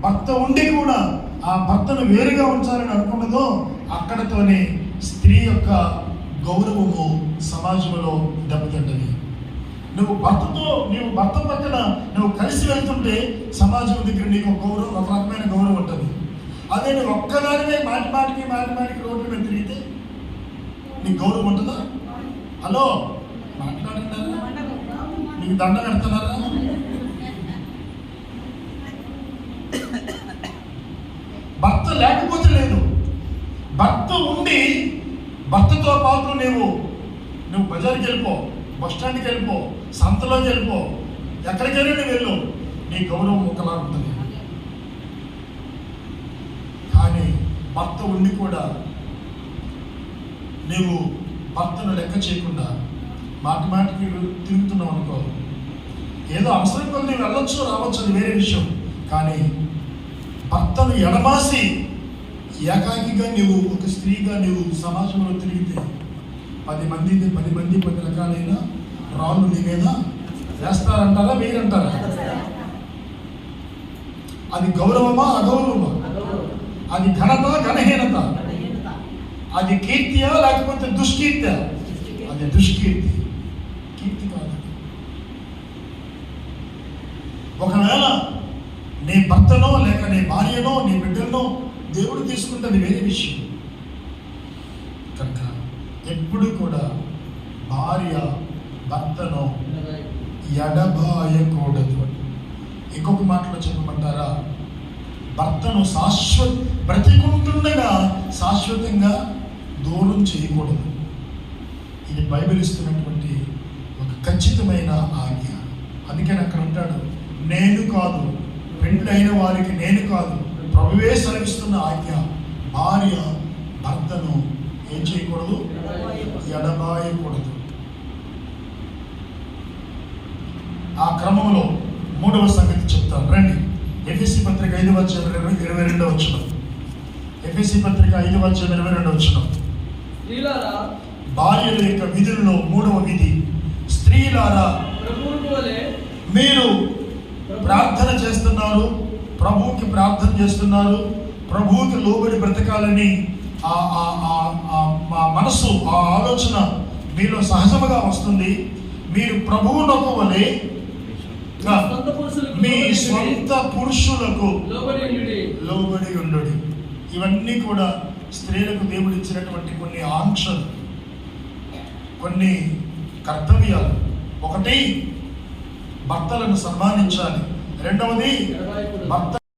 భర్త ఉండి కూడా ఆ భర్తను వేరుగా ఉంచాలని అనుకున్నదో అక్కడతోనే స్త్రీ యొక్క గౌరవము సమాజంలో దెబ్బతింటది. నువ్వు భర్త పక్కన నువ్వు కలిసి వెళ్తుంటే సమాజం దగ్గర నీకు గౌరవం, ఒక రకమైన గౌరవం ఉంటుంది. అదే నువ్వు ఒక్కదానివే మాటిమాటికి రోడ్ల మీద తిరిగితే నీకు గౌరవం ఉంటుందా? హలో, మాట్లాడుతున్నారా? నీకు దండ పెడుతున్నారా? భర్త లేకపోతే లేదు, భర్త ఉండి భర్తతో పాటు నువ్వు బజార్కి వెళ్ళిపో, బస్ స్టాండ్కి వెళ్ళిపో, సంతలోకి వెళ్ళిపో, ఎక్కడికైనా నువ్వు వెళ్ళు, నీ గౌరవం ఒకలా ఉంటుంది. కానీ భర్త ఉండి కూడా నీవు భర్తను లెక్క చేయకుండా మాటిమాటికి తిరుగుతున్నావు అనుకో, ఏదో అవసరం కొద్ది వెళ్ళొచ్చు రావచ్చు, అది వేరే విషయం. కానీ భర్తను ఎడమాసి ఏకాకిగా నీవు ఒక స్త్రీగా నీవు సమాజంలో తిరిగితే 10 మంది 10 రకాలైన రాళ్ళు నీ మీద వేస్తారంటారా, వేరంటారా? అది గౌరవమా, అగౌరవమా? అది ఘనత, ఘనహీనత? అది కీర్తియా లేకపోతే దుష్కీర్తి? అది దుష్కీర్తి, కీర్తి కాదు. ఒకవేళ నీ భర్తనో లేక నీ భార్యనో నీ బిడ్డలనో దేవుడు తీసుకుంటుంది వేరే విషయం. కనుక ఎప్పుడు కూడా భార్య భర్తను ఎడబాయకూడదు. ఇంకొక మాటలో చెప్పమంటారా, భర్తను బ్రతికుంటుండగా శాశ్వతంగా దూరం చేయకూడదు. ఇది బైబిల్ ఇస్తున్నటువంటి ఒక ఖచ్చితమైన ఆజ్ఞ. అందుకని అక్కడ ఉంటాడు, నేను కాదు, పెండ్లైన వారికి నేను కాదు, ప్రభువే సెలవిస్తున్న ఆజ్ఞ. భార్య భర్తను ఏం చేయకూడదు, ఎడబాయకూడదు. ఆ క్రమంలో 3వ సంగతి చెప్తాను, రండి. ఎఫెసీ పత్రిక 5:22. ఎఫెసీ పత్రిక 5:22. భార్యల యొక్క విధుల్లో 3వ విధి, స్త్రీలారా మీరు ప్రార్థన చేస్తున్నారు, ప్రభువుకి ప్రార్థన చేస్తున్నారు, ప్రభువుకి లోబడి బ్రతకాలని మా మనసు, ఆ ఆలోచన మీలో సహజముగా వస్తుంది. మీరు ప్రభువునకు వలె మీ స్వంత పురుషులకు లోబడి ఉండు. ఇవన్నీ కూడా స్త్రీలకు దేవుడు ఇచ్చినటువంటి కొన్ని ఆంక్షలు, కొన్ని కర్తవ్యాలు. ఒకటి, భర్తలను సన్మానించాలి. రెండవది, భర్త